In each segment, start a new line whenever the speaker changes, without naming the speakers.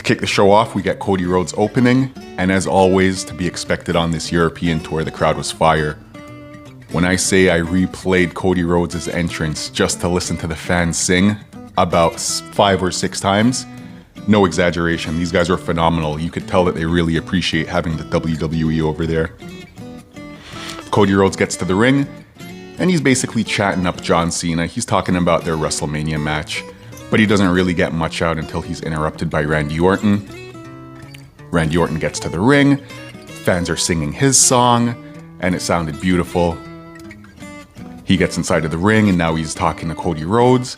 kick the show off, we get Cody Rhodes opening, and as always, to be expected on this European tour, the crowd was fire. When I say I replayed Cody Rhodes' entrance just to listen to the fans sing about 5 or 6 times, no exaggeration, these guys were phenomenal. You could tell that they really appreciate having the WWE over there. Cody Rhodes gets to the ring, and he's basically chatting up John Cena. He's talking about their WrestleMania match, but he doesn't really get much out until he's interrupted by Randy Orton. Randy Orton gets to the ring, fans are singing his song, and it sounded beautiful. He gets inside of the ring, and now he's talking to Cody Rhodes.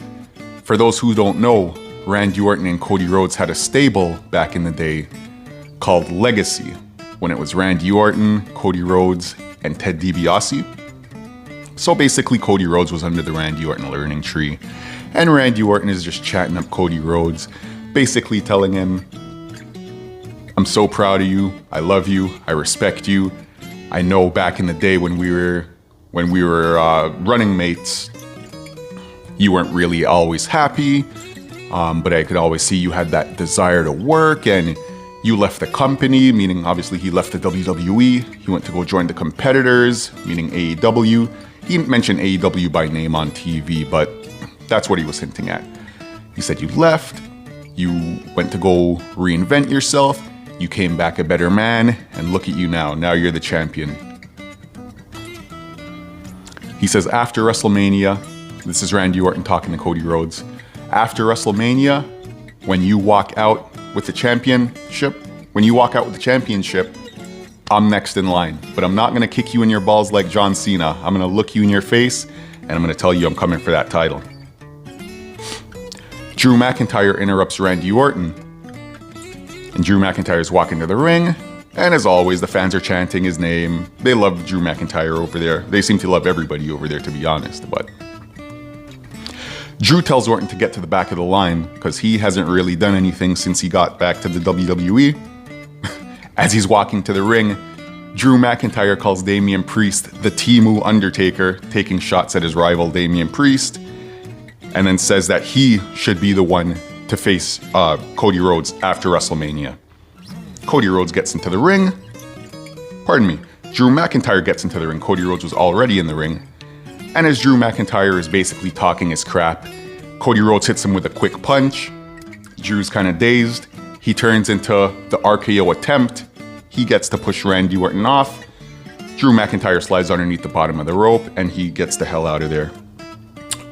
For those who don't know, Randy Orton and Cody Rhodes had a stable back in the day called Legacy, when it was Randy Orton, Cody Rhodes, and Ted DiBiase. So basically, Cody Rhodes was under the Randy Orton learning tree, and Randy Orton is just chatting up Cody Rhodes, basically telling him, I'm so proud of you, I love you, I respect you. I know back in the day when we were running mates, you weren't really always happy, but I could always see you had that desire to work, and you left the company, meaning obviously he left the WWE. He went to go join the competitors, meaning AEW. He didn't mention AEW by name on TV, but that's what he was hinting at. He said you left, you went to go reinvent yourself, you came back a better man, and look at you now. Now you're the champion. He says after WrestleMania, this is Randy Orton talking to Cody Rhodes, after WrestleMania, when you walk out with the championship, I'm next in line. But I'm not going to kick you in your balls like John Cena. I'm going to look you in your face, and I'm going to tell you I'm coming for that title. Drew McIntyre interrupts Randy Orton. And Drew McIntyre's walking to the ring, and as always, the fans are chanting his name. They love Drew McIntyre over there. They seem to love everybody over there, to be honest, but Drew tells Orton to get to the back of the line because he hasn't really done anything since he got back to the WWE. As he's walking to the ring, Drew McIntyre calls Damian Priest the Temu Undertaker, taking shots at his rival Damian Priest, and then says that he should be the one to face Cody Rhodes after WrestleMania. Cody Rhodes gets into the ring. Drew McIntyre gets into the ring. Cody Rhodes was already in the ring. And as Drew McIntyre is basically talking his crap, Cody Rhodes hits him with a quick punch. Drew's kind of dazed. He turns into the RKO attempt. He gets to push Randy Orton off. Drew McIntyre slides underneath the bottom of the rope, and he gets the hell out of there.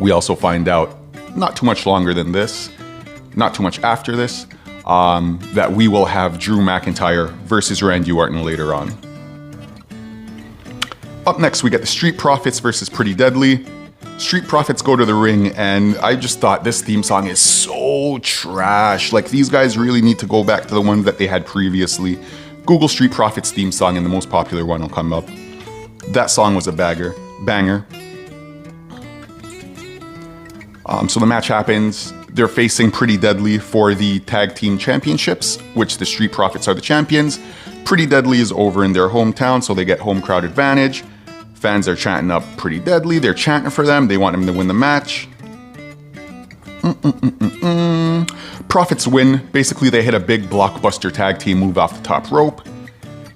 We also find out, not too much longer than this, not too much after this, that we will have Drew McIntyre versus Randy Orton later on. Up next, we get the Street Profits versus Pretty Deadly. Street Profits go to the ring, and I just thought this theme song is so trash. Like, these guys really need to go back to the ones that they had previously. Google Street Profits theme song, and the most popular one will come up. That song was a banger. So the match happens. They're facing Pretty Deadly for the Tag Team Championships, which the Street Profits are the champions. Pretty Deadly is over in their hometown, so they get home crowd advantage. Fans are chanting up Pretty Deadly. They're chanting for them. They want them to win the match. Profits win. Basically, they hit a big blockbuster tag team move off the top rope.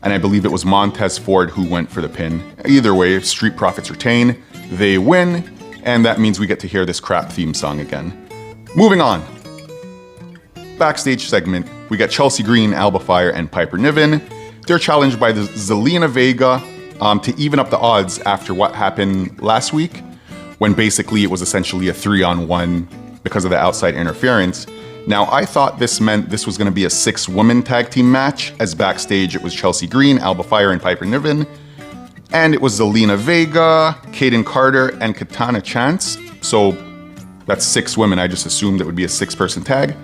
And I believe it was Montez Ford who went for the pin. Either way, Street Profits retain. They win. And that means we get to hear this crap theme song again. Moving on. Backstage segment. We got Chelsea Green, Alba Fire, and Piper Niven. They're challenged by the Zelina Vega to even up the odds after what happened last week, when basically it was essentially a 3-on-1 because of the outside interference. Now, I thought this meant this was going to be a 6-woman tag team match, as backstage it was Chelsea Green, Alba Fire, and Piper Niven. And it was Zelina Vega, Kaden Carter, and Katana Chance. So that's 6 women. I just assumed it would be a 6-person tag.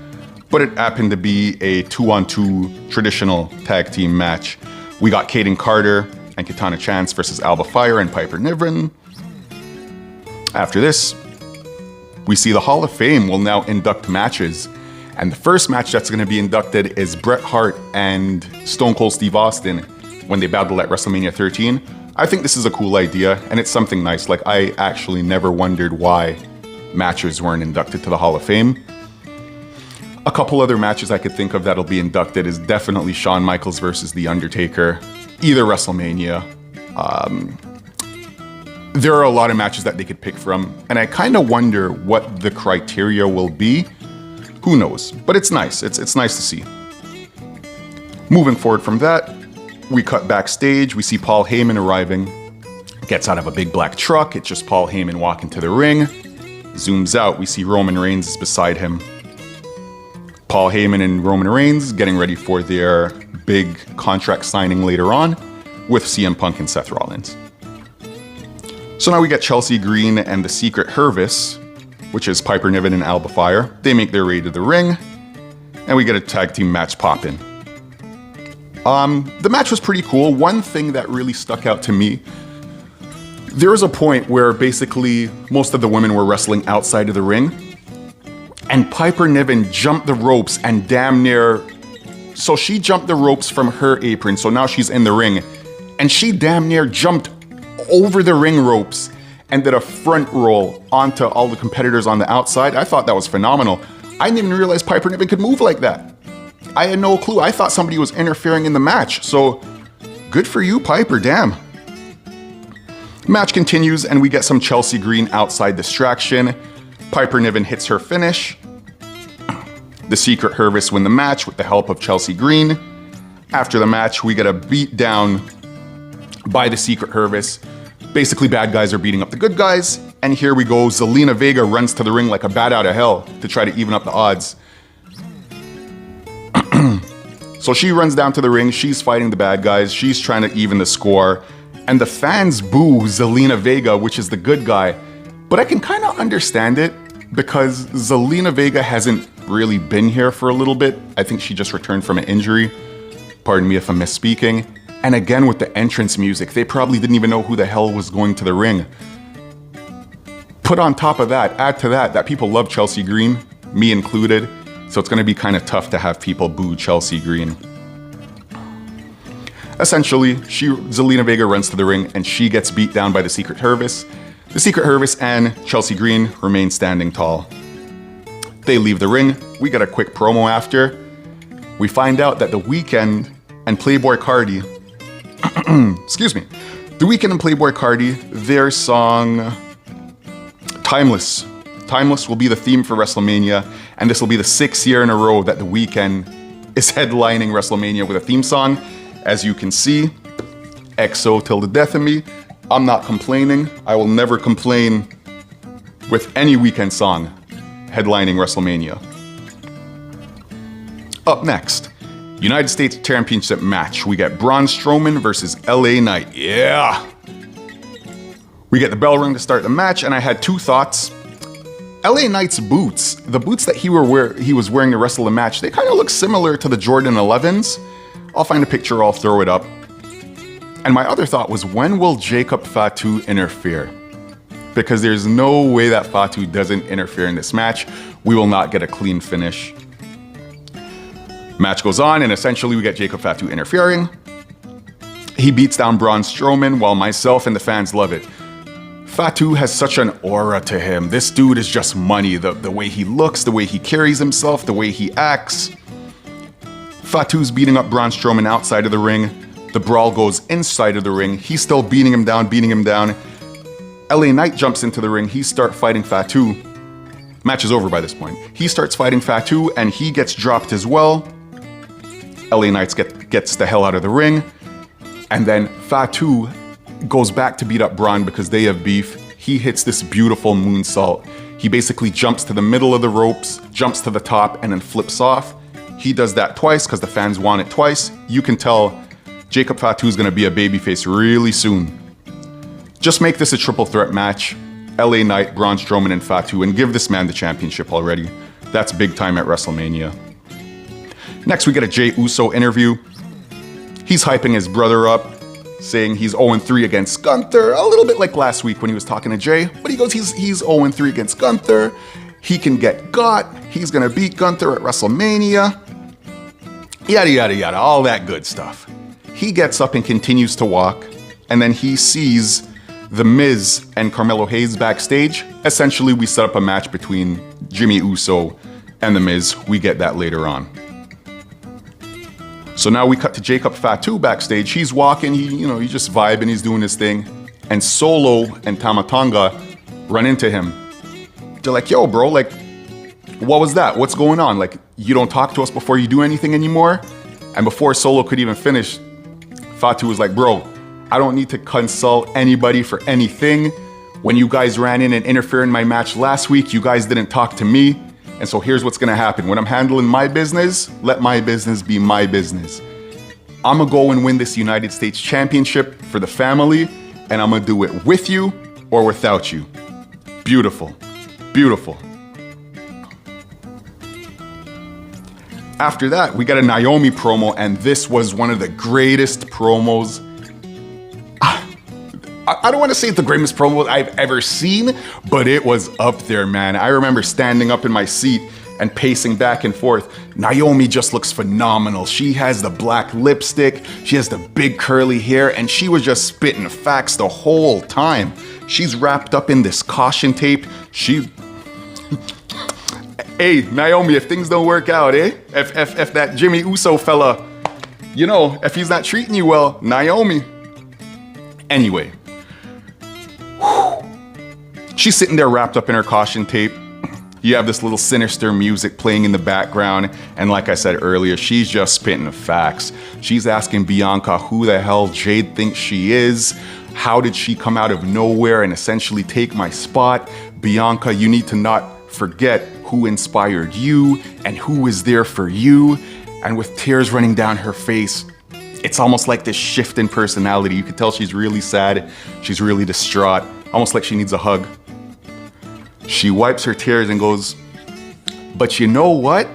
But it happened to be a 2-on-2 traditional tag team match. We got Kaden Carter and Katana Chance versus Alba Fire and Piper Niven. After this, we see the Hall of Fame will now induct matches. And the first match that's going to be inducted is Bret Hart and Stone Cold Steve Austin when they battled at WrestleMania 13. I think this is a cool idea, and it's something nice. Like, I actually never wondered why matches weren't inducted to the Hall of Fame. A couple other matches I could think of that'll be inducted is definitely Shawn Michaels versus The Undertaker, either WrestleMania. There are a lot of matches that they could pick from, and I kind of wonder what the criteria will be. Who knows? But it's nice. It's nice to see. Moving forward from that, we cut backstage. We see Paul Heyman arriving. Gets out of a big black truck. It's just Paul Heyman walking to the ring. Zooms out. We see Roman Reigns is beside him. Paul Heyman and Roman Reigns getting ready for their big contract signing later on with CM Punk and Seth Rollins. So now we get Chelsea Green and the Secret Hervis, which is Piper Niven and Alba Fire. They make their way to the ring, and we get a tag team match poppin'. The match was pretty cool. One thing that really stuck out to me, there was a point where basically most of the women were wrestling outside of the ring, and Piper Niven jumped the ropes and damn near... So she jumped the ropes from her apron, so now she's in the ring, and she damn near jumped over the ring ropes and did a front roll onto all the competitors on the outside. I thought that was phenomenal. I didn't even realize Piper Niven could move like that. I had no clue. I thought somebody was interfering in the match. So good for you, Piper, damn. Match continues and we get some Chelsea Green outside distraction. Piper Niven hits her finish. The Secret Hervis win the match with the help of Chelsea Green. After the match, we get a beat down by the Secret Hervis. Basically, bad guys are beating up the good guys. And here we go. Zelina Vega runs to the ring like a bat out of hell to try to even up the odds. So she runs down to the ring. She's fighting the bad guys. She's trying to even the score. And the fans boo Zelina Vega, which is the good guy. But I can kind of understand it because Zelina Vega hasn't really been here for a little bit. I think she just returned from an injury. Pardon me if I'm misspeaking. And again, with the entrance music, they probably didn't even know who the hell was going to the ring. Put on top of that, add to that, that people love Chelsea Green, me included. So it's going to be kind of tough to have people boo Chelsea Green. Essentially, Zelina Vega runs to the ring and she gets beat down by the Secret Hervis. The Secret Hervis and Chelsea Green remain standing tall. They leave the ring. We get a quick promo after. We find out that The Weeknd and Playboi Carti, excuse me, The Weeknd and Playboi Carti, their song Timeless. Timeless will be the theme for WrestleMania, and this will be the 6th year in a row that The Weeknd is headlining WrestleMania with a theme song. As you can see, XO till the death of me. I'm not complaining. I will never complain with any Weeknd song headlining WrestleMania. Up next, United States Championship match. We get Braun Strowman versus LA Knight. Yeah! We get the bell ring to start the match, and I had two thoughts. LA Knight's boots, the boots that he was wearing to wrestle the match, they kind of look similar to the Jordan 11s. I'll find a picture, I'll throw it up. And my other thought was, when will Jacob Fatu interfere? Because there's no way that Fatu doesn't interfere in this match. We will not get a clean finish. Match goes on, and essentially we get Jacob Fatu interfering. He beats down Braun Strowman, while myself and the fans love it. Fatu has such an aura to him. This dude is just money. The way he looks, the way he carries himself, the way he acts. Fatu's beating up Braun Strowman outside of the ring. The brawl goes inside of the ring. He's still beating him down. LA Knight jumps into the ring. He starts fighting Fatu. Match is over by this point. He starts fighting Fatu and he gets dropped as well. LA Knight gets the hell out of the ring. And then Fatu goes back to beat up Braun because they have beef. He hits this beautiful moonsault. He basically jumps to the middle of the ropes, jumps to the top, and then flips off. He does that twice because the fans want it twice. You can tell Jacob Fatu is going to be a babyface really soon. Just make this a triple threat match. LA Knight, Braun Strowman, and Fatu, and give this man the championship already. That's big time at WrestleMania. Next, we get a Jey Uso interview. He's hyping his brother up, saying he's 0-3 against Gunther, a little bit like last week when he was talking to Jay, but he goes, he's 0-3 against Gunther. He can get got. He's going to beat Gunther at WrestleMania. Yada, yada, yada, all that good stuff. He gets up and continues to walk, and then he sees The Miz and Carmelo Hayes backstage. Essentially, we set up a match between Jimmy Uso and The Miz. We get that later on. So now we cut to Jacob Fatu backstage. He's walking, he's just vibing, he's doing his thing. And Solo and Tamatanga run into him. They're like, yo, bro, like, what was that? What's going on? Like, you don't talk to us before you do anything anymore? And before Solo could even finish, Fatu was like, bro, I don't need to consult anybody for anything. When you guys ran in and interfered in my match last week, you guys didn't talk to me. And so here's what's gonna happen. When I'm handling my business, let my business be my business. I'm gonna go and win this United States Championship for the family, and I'm gonna do it with you or without you. Beautiful, beautiful. After that, we got a Naomi promo, and this was one of the greatest promos. I don't want to say it's the greatest promo I've ever seen, but it was up there, man. I remember standing up in my seat and pacing back and forth. Naomi just looks phenomenal. She has the black lipstick, she has the big curly hair, and she was just spitting facts the whole time. She's wrapped up in this caution tape. Hey, Naomi, if things don't work out, If that Jimmy Uso fella, if he's not treating you well, Naomi. Anyway. She's sitting there wrapped up in her caution tape. You have this little sinister music playing in the background. And like I said earlier, she's just spitting facts. She's asking Bianca who the hell Jade thinks she is. How did she come out of nowhere and essentially take my spot? Bianca, you need to not forget who inspired you and who is there for you. And with tears running down her face, it's almost like this shift in personality. You can tell she's really sad. She's really distraught, almost like she needs a hug. She wipes her tears and goes, but you know what?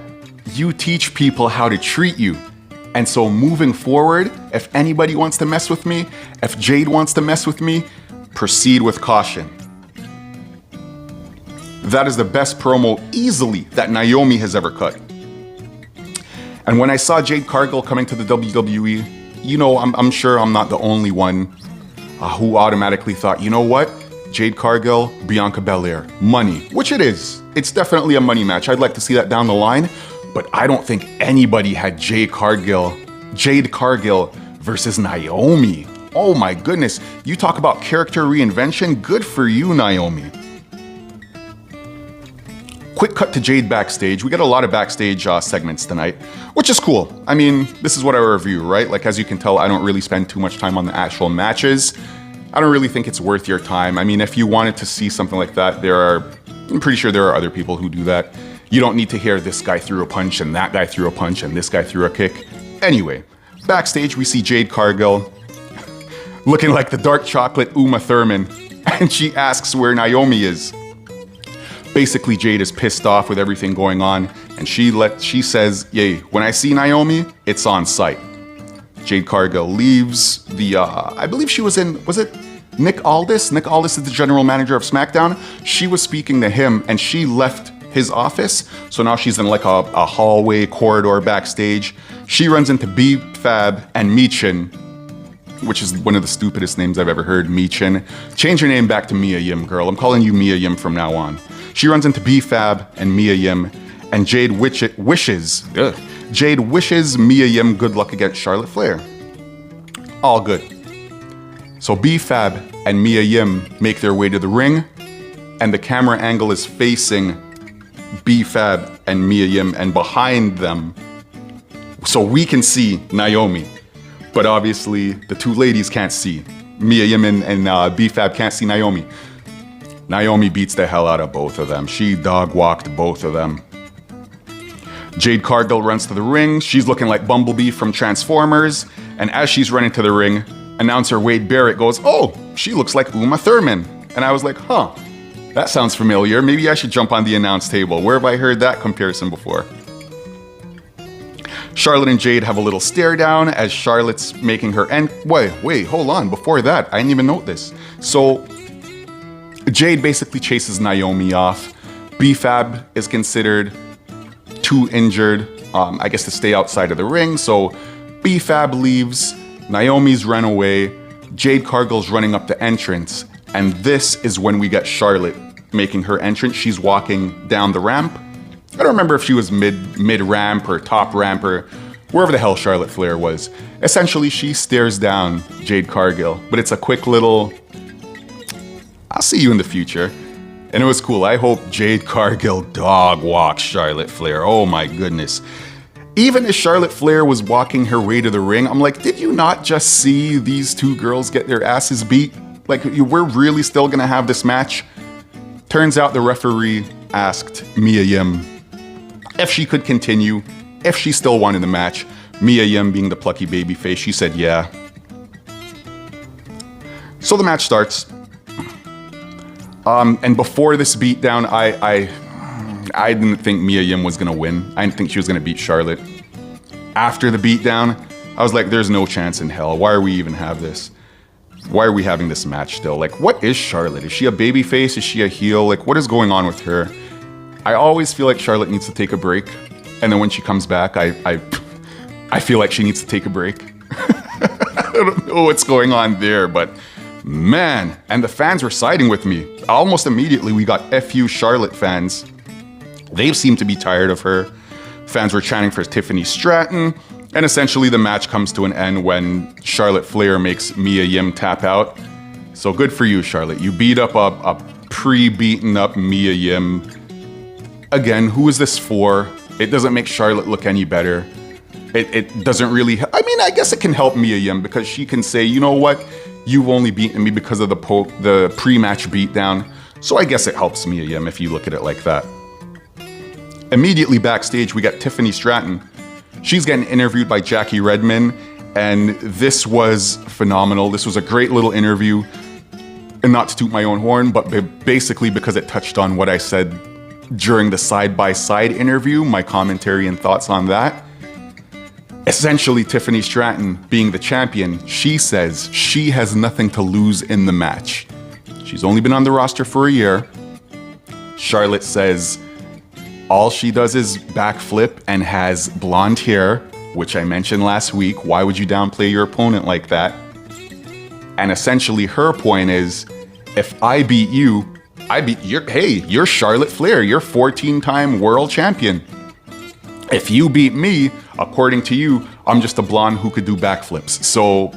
You teach people how to treat you. And so moving forward, if anybody wants to mess with me, if Jade wants to mess with me, proceed with caution. That is the best promo easily that Naomi has ever cut. And when I saw Jade Cargill coming to the WWE, I'm sure I'm not the only one who automatically thought, you know what? Jade Cargill, Bianca Belair, money, which it is. It's definitely a money match. I'd like to see that down the line, but I don't think anybody had Jade Cargill versus Naomi. Oh my goodness, you talk about character reinvention, good for you, Naomi. Quick cut to Jade backstage. We got a lot of backstage segments tonight, which is cool. I mean, this is what I review, right? Like, as you can tell, I don't really spend too much time on the actual matches. I don't really think it's worth your time. I mean, if you wanted to see something like that, I'm pretty sure there are other people who do that. You don't need to hear this guy threw a punch and that guy threw a punch and this guy threw a kick. Anyway, backstage we see Jade Cargill looking like the dark chocolate Uma Thurman, and she asks where Naomi is. Basically, Jade is pissed off with everything going on, and she says, yay, when I see Naomi, it's on site. Jade Cargill leaves I believe she was it Nick Aldis? Nick Aldis is the general manager of Smackdown. She was speaking to him and she left his office. So now she's in like a hallway corridor backstage. She runs into B-Fab and Michin, which is one of the stupidest names I've ever heard, Michin. Change your name back to Mia Yim, girl. I'm calling you Mia Yim from now on. She runs into B-Fab and Mia Yim, and Jade wishes Mia Yim good luck against Charlotte Flair. All good. So B-Fab and Mia Yim make their way to the ring, and the camera angle is facing B-Fab and Mia Yim, and behind them, so we can see Naomi. But obviously, the two ladies can't see. Mia Yim and B-Fab can't see Naomi. Naomi beats the hell out of both of them. She dog-walked both of them. Jade Cargill runs to the ring. She's looking like Bumblebee from Transformers. And as she's running to the ring, announcer Wade Barrett goes, oh, she looks like Uma Thurman. And I was like, huh, that sounds familiar. Maybe I should jump on the announce table. Where have I heard that comparison before? Charlotte and Jade have a little stare down as Charlotte's making her end. Wait, hold on. Before that, I didn't even note this. So Jade basically chases Naomi off. B-Fab is considered too injured, I guess, to stay outside of the ring. So B-Fab leaves. Naomi's run away. Jade Cargill's running up the entrance. And this is when we get Charlotte making her entrance. She's walking down the ramp. I don't remember if she was mid ramp or top ramp or wherever the hell Charlotte Flair was. Essentially, she stares down Jade Cargill, but it's a quick little, I'll see you in the future. And it was cool. I hope Jade Cargill dog walks Charlotte Flair. Oh my goodness. Even as Charlotte Flair was walking her way to the ring, I'm like, did you not just see these two girls get their asses beat? Like, we're really still gonna have this match? Turns out the referee asked Mia Yim if she could continue, if she still wanted the match. Mia Yim, being the plucky babyface, she said yeah. So the match starts. And before this beatdown, I didn't think Mia Yim was gonna win. I didn't think she was gonna beat Charlotte. After the beatdown, I was like, there's no chance in hell. Why are we even have this? Why are we having this match still? Like, what is Charlotte? Is she a babyface? Is she a heel? Like, what is going on with her? I always feel like Charlotte needs to take a break. And then when she comes back, I feel like she needs to take a break. I don't know what's going on there, but man, and the fans were siding with me. Almost immediately, we got FU Charlotte fans. They seem to be tired of her. Fans were chanting for Tiffany Stratton, and essentially the match comes to an end when Charlotte Flair makes Mia Yim tap out. So good for you, Charlotte. You beat up a pre-beaten up Mia Yim. Again, who is this for? It doesn't make Charlotte look any better. It doesn't really, I mean, I guess it can help Mia Yim because she can say, you know what? You've only beaten me because of the pre-match beatdown. So I guess it helps Mia Yim if you look at it like that. Immediately backstage, we got Tiffany Stratton. She's getting interviewed by Jackie Redmond, and this was phenomenal. This was a great little interview, and not to toot my own horn, but basically because it touched on what I said during the side-by-side interview, my commentary and thoughts on that. Essentially, Tiffany Stratton, being the champion, she says she has nothing to lose in the match. She's only been on the roster for a year. Charlotte says all she does is backflip and has blonde hair, which I mentioned last week. Why would you downplay your opponent like that? And essentially her point is, if I beat you, you're Charlotte Flair, you're 14-time world champion. If you beat me, according to you, I'm just a blonde who could do backflips. So,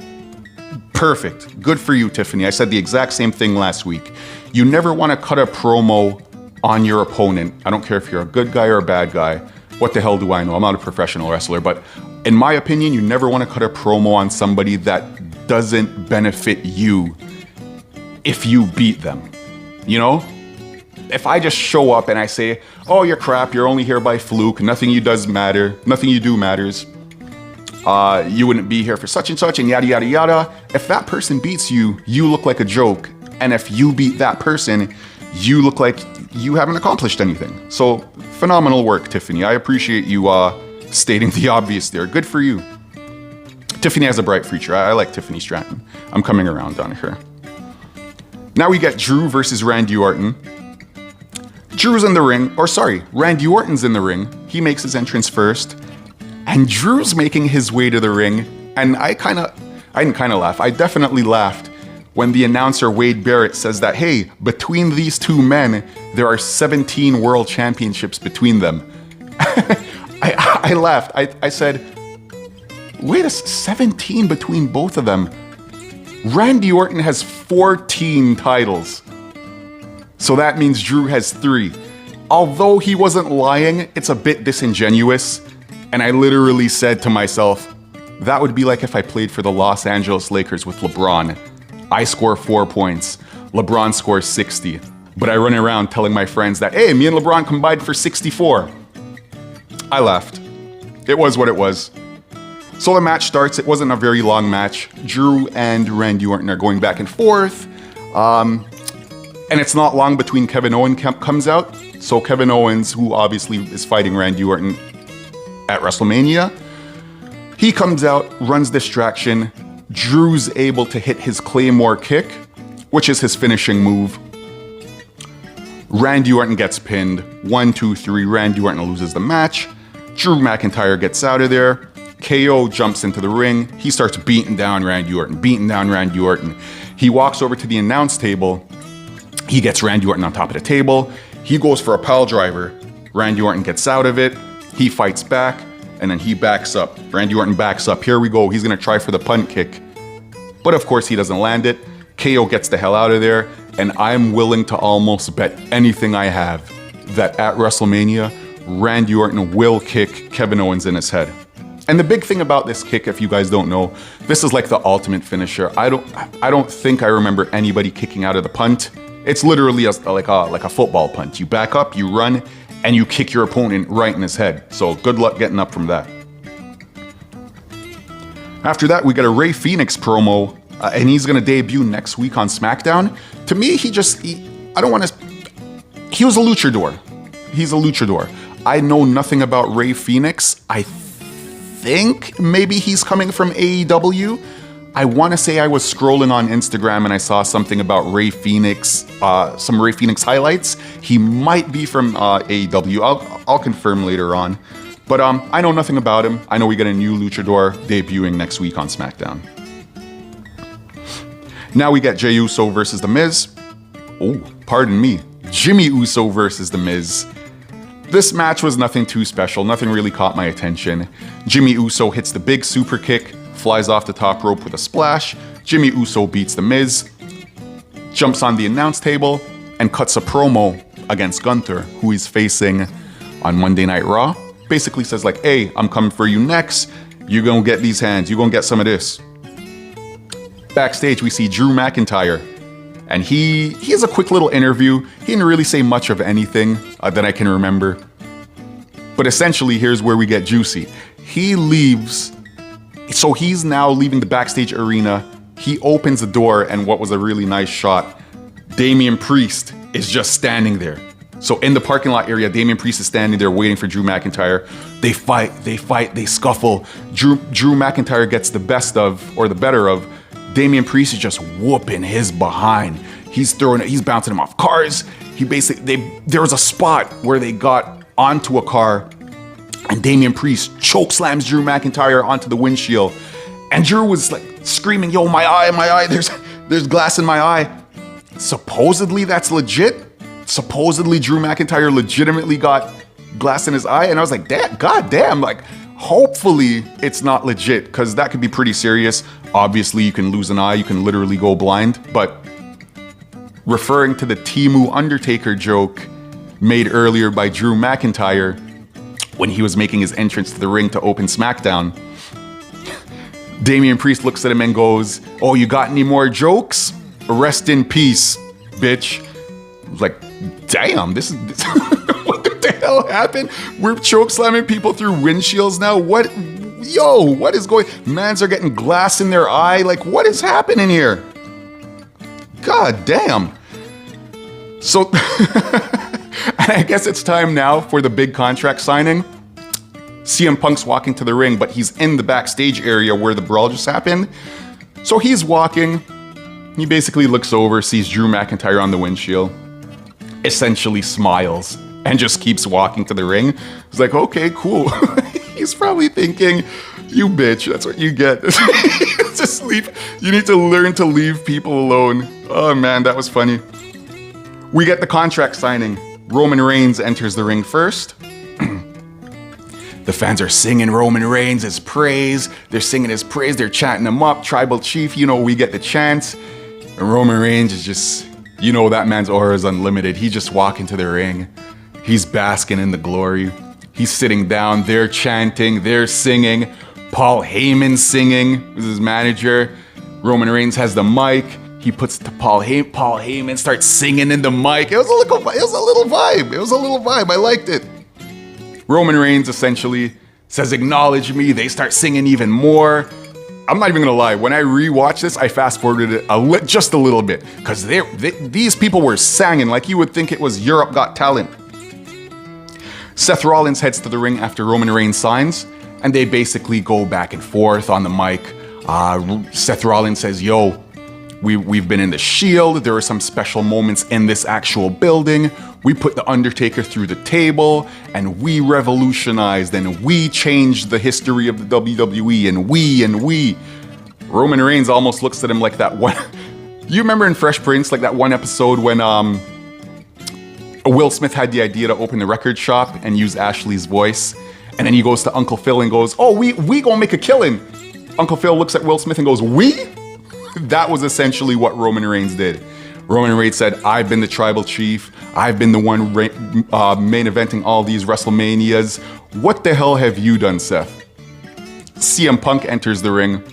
perfect. Good for you, Tiffany. I said the exact same thing last week. You never want to cut a promo on your opponent. I don't care if you're a good guy or a bad guy. What the hell do I know? I'm not a professional wrestler, but in my opinion, you never want to cut a promo on somebody that doesn't benefit you if you beat them. You know? If I just show up and I say, oh, you're crap, you're only here by fluke, nothing you do matters, you wouldn't be here for such and such and yada yada yada. If that person beats you, you look like a joke. And if you beat that person, you look like you haven't accomplished anything. So phenomenal work, Tiffany. I appreciate you stating the obvious there. Good for you. Tiffany has a bright future. I like Tiffany Stratton. I'm coming around on her. Now we get Drew versus Randy Orton. Drew's in the ring, Randy Orton's in the ring. He makes his entrance first, and Drew's making his way to the ring. And I didn't laugh. I definitely laughed when the announcer Wade Barrett says that, hey, between these two men, there are 17 world championships between them. I laughed. I said, wait 17 between both of them. Randy Orton has 14 titles. So that means Drew has 3. Although he wasn't lying, it's a bit disingenuous. And I literally said to myself, that would be like if I played for the Los Angeles Lakers with LeBron. I score 4 points, LeBron scores 60. But I run around telling my friends that, hey, me and LeBron combined for 64. I laughed. It was what it was. So the match starts. It wasn't a very long match. Drew and Randy Orton are going back and forth. And it's not long between Kevin Owens comes out. So Kevin Owens, who obviously is fighting Randy Orton at WrestleMania, he comes out, runs distraction. Drew's able to hit his Claymore kick, which is his finishing move. Randy Orton gets pinned. 1, 2, 3. Randy Orton loses the match. Drew McIntyre gets out of there. KO jumps into the ring. He starts beating down Randy Orton. He walks over to the announce table. He gets Randy Orton on top of the table. He goes for a pile driver. Randy Orton gets out of it. He fights back, and then he backs up. Randy Orton backs up. Here we go. He's going to try for the punt kick. But of course, he doesn't land it. KO gets the hell out of there, and I'm willing to almost bet anything I have that at WrestleMania, Randy Orton will kick Kevin Owens in his head. And the big thing about this kick, if you guys don't know, this is like the ultimate finisher. I don't think I remember anybody kicking out of the punt. It's literally like a football punt. You back up, you run, and you kick your opponent right in his head. So good luck getting up from that. After that, we got a Rey Fenix promo, and he's gonna debut next week on Smackdown. To me, he was a luchador. He's a luchador. I know nothing about Rey Fenix. I think maybe he's coming from AEW. I want to say I was scrolling on Instagram and I saw something about Rey Fenix, some Rey Fenix highlights. He might be from AEW. I'll confirm later on. But I know nothing about him. I know we got a new luchador debuting next week on SmackDown. Now we get Jey Uso versus The Miz. Oh, pardon me. Jimmy Uso versus The Miz. This match was nothing too special. Nothing really caught my attention. Jimmy Uso hits the big super kick, flies off the top rope with a splash. Jimmy Uso beats The Miz, jumps on the announce table, and cuts a promo against Gunther, who he's facing on Monday Night Raw. Basically says like, hey, I'm coming for you next. You're gonna get these hands. You're gonna get some of this. Backstage, we see Drew McIntyre. And he has a quick little interview. He didn't really say much of anything that I can remember. But essentially, here's where we get juicy. He leaves, so he's now leaving the backstage arena. He opens the door, and what was a really nice shot, Damian Priest is just standing there. So in the parking lot area, Damian Priest is standing there waiting for Drew McIntyre. They fight, they scuffle. Drew McIntyre gets the better of. Damian Priest is just whooping his behind. He's bouncing him off cars. There was a spot where they got onto a car and Damian Priest choke slams Drew McIntyre onto the windshield. And Drew was like screaming, yo, my eye, there's glass in my eye. Supposedly that's legit. Supposedly Drew McIntyre legitimately got glass in his eye. And I was like, God damn, like, hopefully it's not legit, because that could be pretty serious. Obviously, you can lose an eye, you can literally go blind. But referring to the Timu Undertaker joke made earlier by Drew McIntyre when he was making his entrance to the ring to open SmackDown, Damian Priest looks at him and goes, oh, you got any more jokes? Rest in peace, bitch. I was like, damn, this is... what the hell happened? We're choke slamming people through windshields now? What is going... Mans are getting glass in their eye? Like, what is happening here? God damn. So, and I guess it's time now for the big contract signing. CM Punk's walking to the ring, but he's in the backstage area where the brawl just happened. So he's walking. He basically looks over, sees Drew McIntyre on the windshield, essentially smiles, and just keeps walking to the ring. He's like, okay, cool. He's probably thinking, you bitch, that's what you get. Just leave. You need to learn to leave people alone. Oh man, that was funny. We get the contract signing. Roman Reigns enters the ring first. The fans are singing Roman Reigns' praise. They're singing his praise. They're chanting him up. Tribal Chief, we get the chants. And Roman Reigns is just, that man's aura is unlimited. He's just walking to the ring. He's basking in the glory. He's sitting down. They're chanting. They're singing. Paul Heyman singing with his manager. Roman Reigns has the mic. He puts it to Paul Heyman. Paul Heyman starts singing in the mic. It was a little vibe. I liked it. Roman Reigns essentially says, acknowledge me. They start singing even more. I'm not even gonna lie. When I rewatched this, I fast forwarded it just a little bit, because these people were singing like you would think it was Europe Got Talent. Seth Rollins heads to the ring after Roman Reigns signs, and they basically go back and forth on the mic. Seth Rollins says, yo, we've been in the Shield. There are some special moments in this actual building. We put The Undertaker through the table, and we revolutionized, and we changed the history of the WWE, and we. Roman Reigns almost looks at him like that one. You remember in Fresh Prince, like that one episode when Will Smith had the idea to open the record shop and use Ashley's voice. And then he goes to Uncle Phil and goes, oh, we gonna make a killing. Uncle Phil looks at Will Smith and goes, we? That was essentially what Roman Reigns did. Roman Reigns said, I've been the tribal chief. I've been the one main eventing all these WrestleManias. What the hell have you done, Seth? CM Punk enters the ring.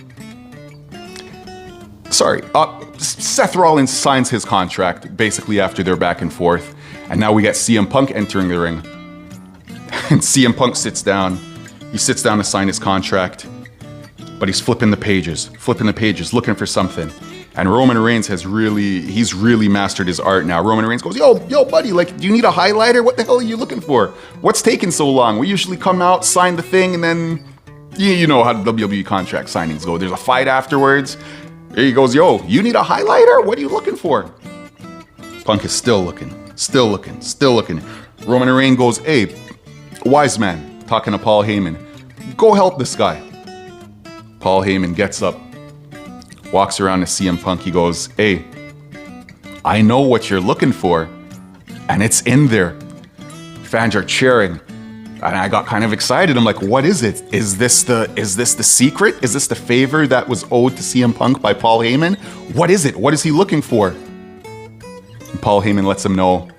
Seth Rollins signs his contract basically after they're back and forth. And now we get CM Punk entering the ring. And CM Punk sits down. He sits down to sign his contract. But he's flipping the pages, looking for something. And Roman Reigns he's really mastered his art now. Roman Reigns goes, yo, buddy, like, do you need a highlighter? What the hell are you looking for? What's taking so long? We usually come out, sign the thing, and then, you know how the WWE contract signings go. There's a fight afterwards. He goes, yo, you need a highlighter? What are you looking for? Punk is still looking. Roman Reigns goes, hey, wise man, talking to Paul Heyman, go help this guy. Paul Heyman gets up, walks around to CM Punk. He goes, hey, I know what you're looking for, and it's in there. Fans are cheering, and I got kind of excited. I'm like, what is it? Is this the secret? Is this the favor that was owed to CM Punk by Paul Heyman? What is it? What is he looking for? And Paul Heyman lets him know,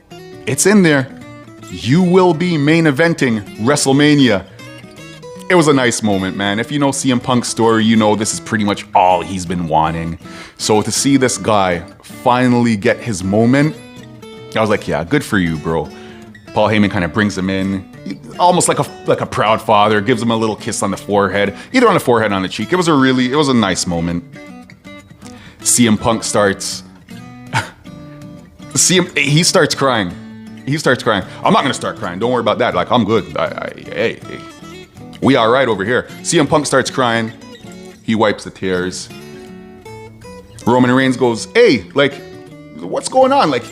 it's in there. You will be main eventing WrestleMania. It was a nice moment, man. If you know CM Punk's story, you know this is pretty much all he's been wanting. So to see this guy finally get his moment, I was like, yeah, good for you, bro. Paul Heyman kind of brings him in, almost like a proud father, gives him a little kiss on the forehead, either on the forehead or on the cheek. It was a nice moment. CM Punk starts crying. I'm not gonna start crying. Don't worry about that. Like, I'm good. Hey. We all right over here. CM Punk starts crying. He wipes the tears. Roman Reigns goes, hey, like, what's going on? Like,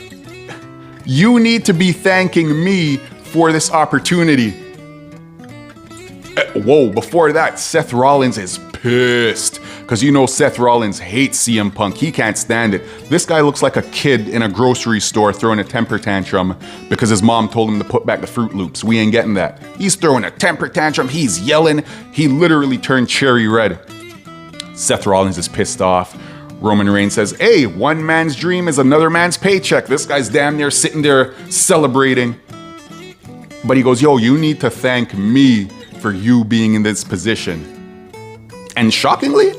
you need to be thanking me for this opportunity. Whoa, before that, Seth Rollins is pissed. Because you know Seth Rollins hates CM Punk. He can't stand it. This guy looks like a kid in a grocery store throwing a temper tantrum because his mom told him to put back the Fruit Loops. We ain't getting that. He's throwing a temper tantrum. He's yelling. He literally turned cherry red. Seth Rollins is pissed off. Roman Reigns says, hey, one man's dream is another man's paycheck. This guy's damn near sitting there celebrating. But he goes, yo, you need to thank me for you being in this position. And shockingly,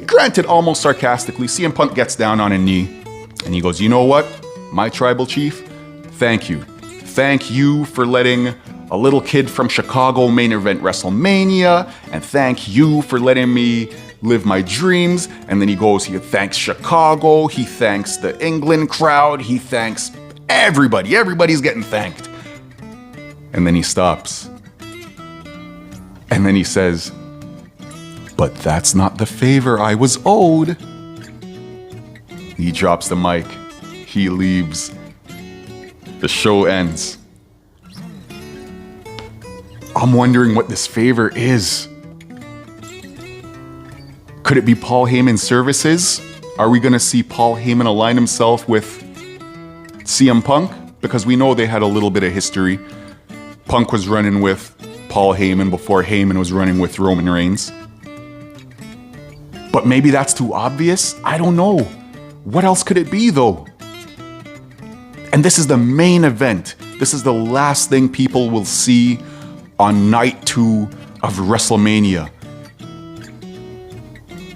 granted almost sarcastically, CM Punk gets down on a knee and he goes, you know what, my tribal chief, thank you. Thank you for letting a little kid from Chicago main event WrestleMania, and thank you for letting me live my dreams. And then he goes, he thanks Chicago, he thanks the England crowd, he thanks everybody. Everybody's getting thanked. And then he stops. And then he says, but that's not the favor I was owed. He drops the mic. He leaves. The show ends. I'm wondering what this favor is. Could it be Paul Heyman's services? Are we going to see Paul Heyman align himself with CM Punk? Because we know they had a little bit of history. Punk was running with Paul Heyman before Heyman was running with Roman Reigns. But maybe that's too obvious. I don't know. What else could it be, though? And this is the main event. This is the last thing people will see on night 2 of WrestleMania.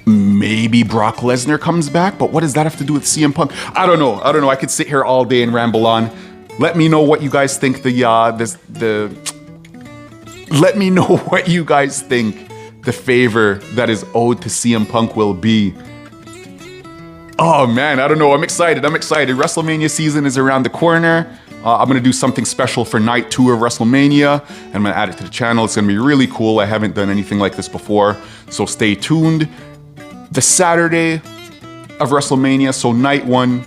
Maybe Brock Lesnar comes back, but what does that have to do with CM Punk? I don't know. I could sit here all day and ramble on. Let me know what you guys think Let me know what you guys think the favor that is owed to CM Punk will be. Oh man, I don't know. I'm excited. WrestleMania season is around the corner. I'm gonna do something special for night 2 of WrestleMania. And I'm gonna add it to the channel. It's gonna be really cool. I haven't done anything like this before. So stay tuned. The Saturday of WrestleMania, so night 1,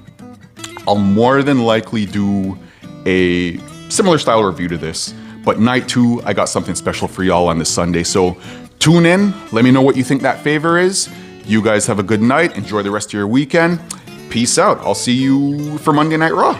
I'll more than likely do a similar style review to this. But night 2, I got something special for y'all on this Sunday. So tune in. Let me know what you think that favor is. You guys have a good night. Enjoy the rest of your weekend. Peace out. I'll see you for Monday Night Raw.